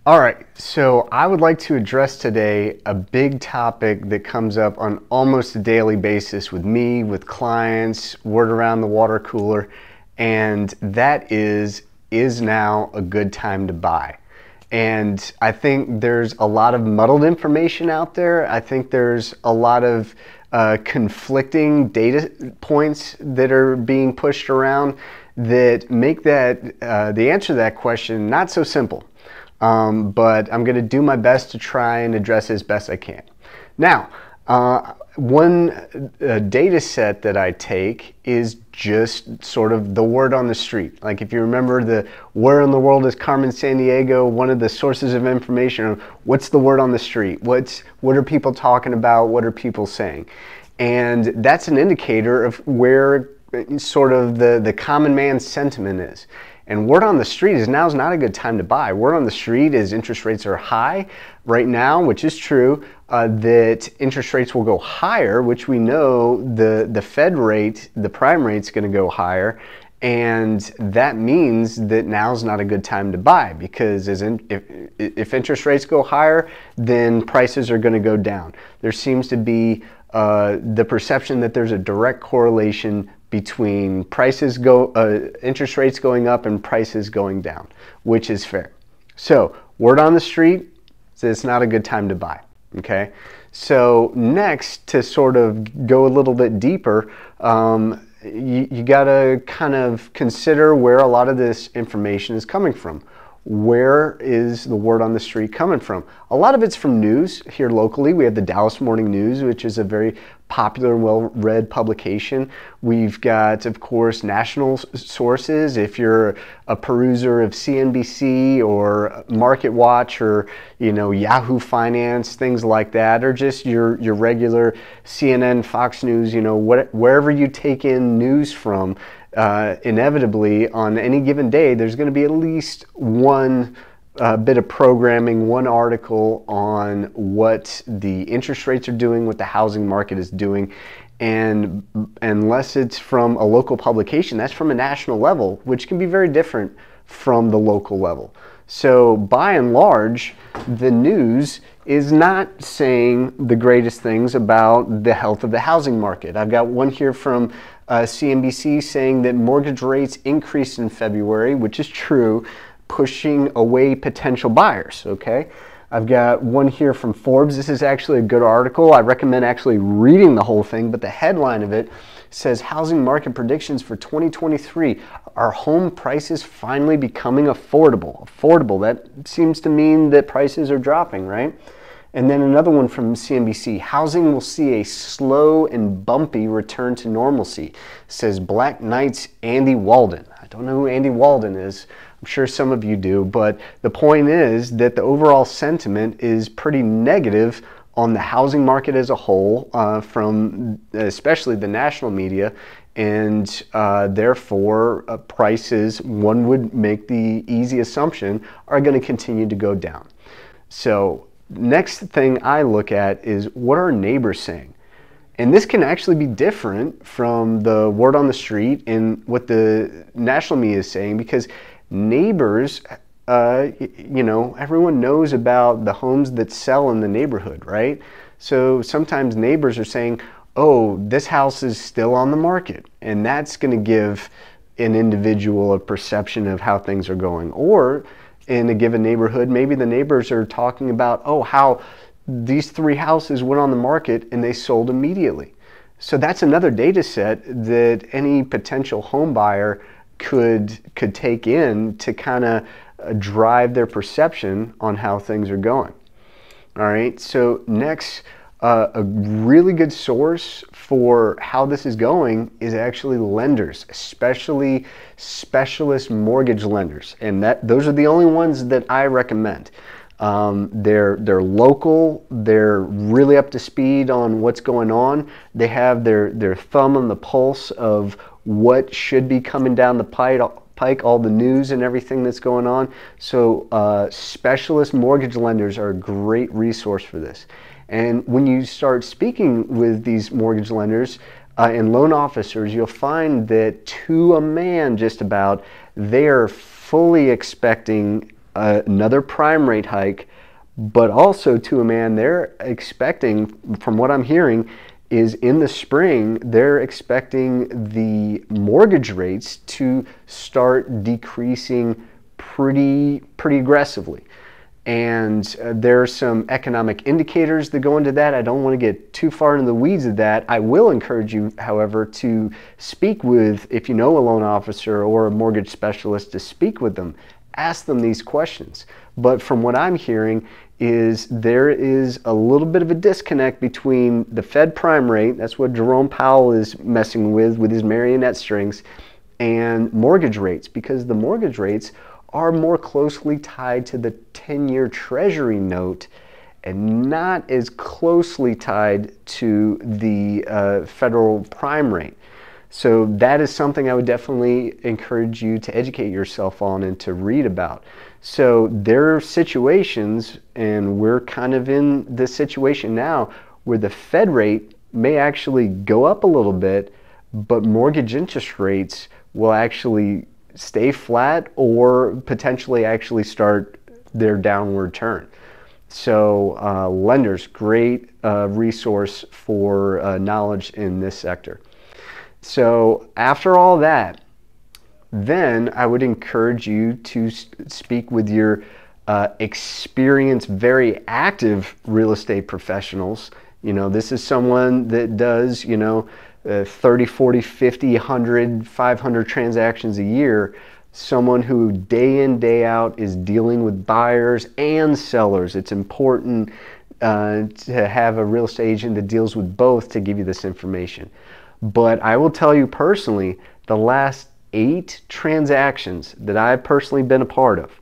All right, so I would like to address today a big topic that comes up on almost a daily basis with me, with clients, word around the water cooler, and that is now a good time to buy? And I think there's a lot of muddled information out there. I think there's a lot of conflicting data points that are being pushed around that make that the answer to that question not so simple. But I'm going to do my best to try and address it as best I can. Now, one data set that I take is just sort of the word on the street. Like if you remember the Where in the World is Carmen Sandiego, one of the sources of information, what's the word on the street? What are people talking about? What are people saying? And that's an indicator of where sort of the common man's sentiment is. And word on the street is now's not a good time to buy. Word on the street is interest rates are high right now, which is true, that interest rates will go higher, which we know the Fed rate, the prime rate is going to go higher. And that means that now's not a good time to buy because if interest rates go higher, then prices are going to go down. There seems to be the perception that there's a direct correlation between interest rates going up and prices going down, which is fair. So word on the street says it's not a good time to buy. Okay. So next, to sort of go a little bit deeper, you got to kind of consider where a lot of this information is coming from. Where is the word on the street coming from? A lot of it's from news here locally. We have the Dallas Morning News, which is a very popular and well-read publication. We've got, of course, national sources. If you're a peruser of CNBC or Market Watch or Yahoo Finance, things like that, or just your regular CNN, Fox News, wherever you take in news from, inevitably on any given day there's going to be at least one bit of programming, one article on what the interest rates are doing, what the housing market is doing. And unless it's from a local publication, that's from a national level, which can be very different from the local level. So by and large, the news is not saying the greatest things about the health of the housing market. I've got one here from CNBC saying that mortgage rates increased in February, which is true, pushing away potential buyers, okay? I've got one here from Forbes. This is actually a good article. I recommend actually reading the whole thing, but the headline of it says, housing market predictions for 2023. Are home prices finally becoming affordable? Affordable, that seems to mean that prices are dropping, right? And then another one from CNBC, housing will see a slow and bumpy return to normalcy, says Black Knight's Andy Walden. I don't know who Andy Walden is. I'm sure some of you do, but the point is that the overall sentiment is pretty negative on the housing market as a whole, from especially the national media, and therefore prices, one would make the easy assumption, are going to continue to go down. So next thing I look at is what are neighbors saying? And this can actually be different from the word on the street and what the national media is saying, because neighbors, everyone knows about the homes that sell in the neighborhood, right? So sometimes neighbors are saying, oh, this house is still on the market. And that's going to give an individual a perception of how things are going. Or in a given neighborhood, maybe the neighbors are talking about, oh, how these 3 houses went on the market and they sold immediately. So that's another data set that any potential home buyer could take in to kind of drive their perception on how things are going. All right, so next, a really good source for how this is going is actually lenders, especially specialist mortgage lenders, and those are the only ones that I recommend. They're local, they're really up to speed on what's going on. They have their thumb on the pulse of what should be coming down the pike, all the news and everything that's going on. So specialist mortgage lenders are a great resource for this. And when you start speaking with these mortgage lenders and loan officers, you'll find that to a man just about, they are fully expecting another prime rate hike, but also to a man, they're expecting, from what I'm hearing, is in the spring, they're expecting the mortgage rates to start decreasing pretty aggressively. And there are some economic indicators that go into that. I don't want to get too far into the weeds of that. I will encourage you, however, to speak with, if you know a loan officer or a mortgage specialist, to speak with them. Ask them these questions. But from what I'm hearing is there is a little bit of a disconnect between the Fed prime rate, that's what Jerome Powell is messing with his marionette strings, and mortgage rates, because the mortgage rates are more closely tied to the 10-year Treasury note and not as closely tied to the federal prime rate. So that is something I would definitely encourage you to educate yourself on and to read about. So there are situations, and we're kind of in this situation now, where the Fed rate may actually go up a little bit, but mortgage interest rates will actually stay flat or potentially actually start their downward turn. So lenders, great resource for knowledge in this sector. So after all that, then I would encourage you to speak with your experienced, very active real estate professionals. You know, this is someone that does, 30, 40, 50, 100, 500 transactions a year. Someone who day in, day out is dealing with buyers and sellers. It's important to have a real estate agent that deals with both to give you this information. But I will tell you personally, the last 8 transactions that I've personally been a part of,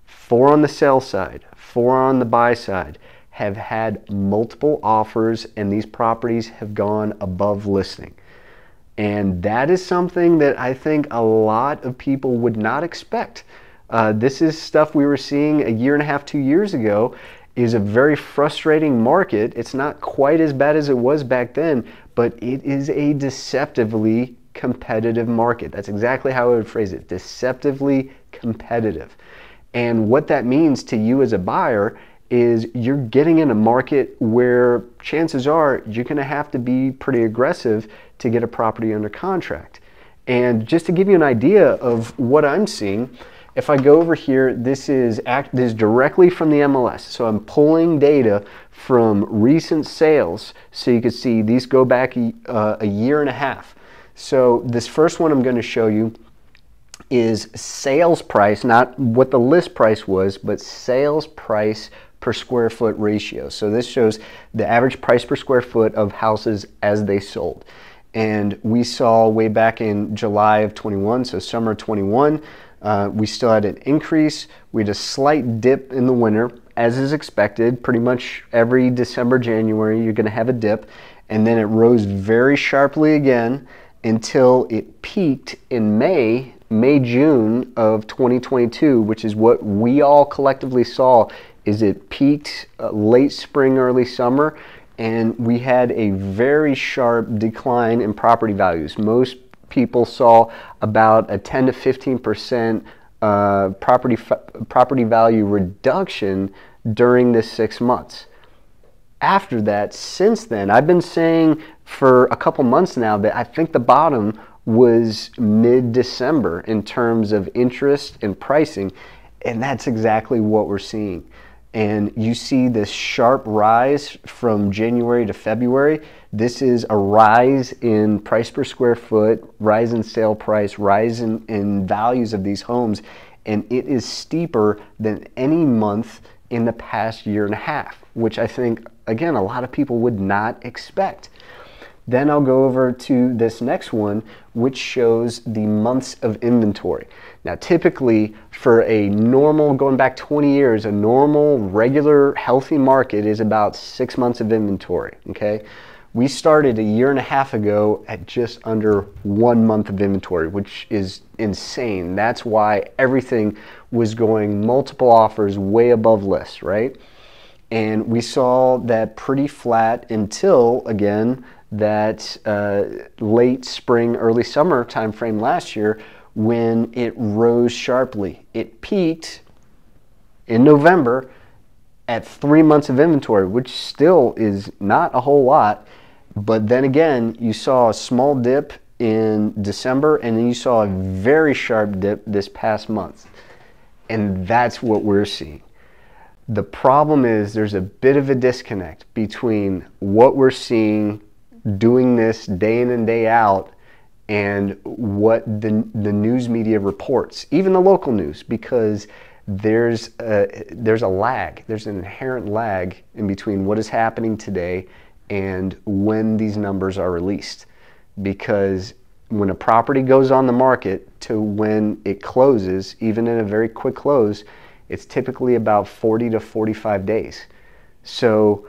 4 on the sell side, 4 on the buy side, have had multiple offers, and these properties have gone above listing. And that is something that I think a lot of people would not expect. This is stuff we were seeing a year and a half, 2 years ago. Is a very frustrating market. It's not quite as bad as it was back then, but it is a deceptively competitive market. That's exactly how I would phrase it, deceptively competitive. And what that means to you as a buyer is you're getting in a market where chances are you're going to have to be pretty aggressive to get a property under contract. And just to give you an idea of what I'm seeing, if I go over here, this is directly from the MLS. So I'm pulling data from recent sales, so you can see these go back a year and a half. So this first one I'm going to show you is sales price, not what the list price was, but sales price per square foot ratio. So this shows the average price per square foot of houses as they sold. And we saw way back in July of 21, so summer 21, we still had an increase. We had a slight dip in the winter, as is expected. Pretty much every December, January, you're going to have a dip. And then it rose very sharply again until it peaked in May, June of 2022, which is what we all collectively saw, is it peaked late spring, early summer, and we had a very sharp decline in property values. Most people saw about a 10 to 15% property value reduction during this 6 months. After that, since then, I've been saying for a couple months now that I think the bottom was mid-December in terms of interest and pricing, and that's exactly what we're seeing. And you see this sharp rise from January to February. This is a rise in price per square foot, rise in sale price, rise in values of these homes, and it is steeper than any month in the past year and a half, which I think, again, a lot of people would not expect. Then I'll go over to this next one, which shows the months of inventory. Now, typically for a normal, going back 20 years, a normal, regular, healthy market is about 6 months of inventory, okay? We started a year and a half ago at just under 1 month of inventory, which is insane. That's why everything was going multiple offers way above list, right? And we saw that pretty flat until, again, that late spring, early summer timeframe last year when it rose sharply. It peaked in November at 3 months of inventory, which still is not a whole lot. But then again, you saw a small dip in December, and then you saw a very sharp dip this past month. And that's what we're seeing. The problem is there's a bit of a disconnect between what we're seeing doing this day in and day out and what the news media reports, even the local news, because there's a lag. There's an inherent lag in between what is happening today and when these numbers are released. Because when a property goes on the market to when it closes, even in a very quick close, it's typically about 40 to 45 days. So,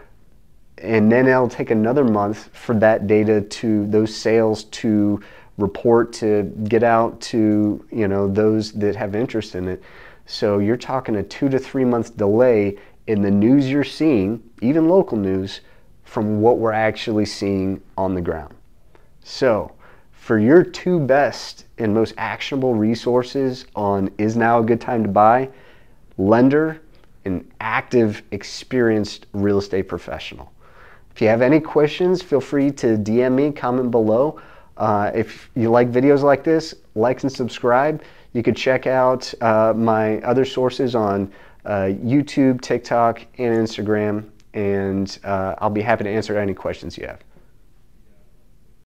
and then it'll take another month for that data to, those sales to report, to get out to, you know, those that have interest in it. So you're talking a 2 to 3 month delay in the news you're seeing, even local news, from what we're actually seeing on the ground. So for your two best and most actionable resources on is now a good time to buy, lender, an active, experienced real estate professional. If you have any questions, feel free to DM me, comment below. If you like videos like this, like and subscribe. You could check out my other sources on YouTube, TikTok, and Instagram, and I'll be happy to answer any questions you have.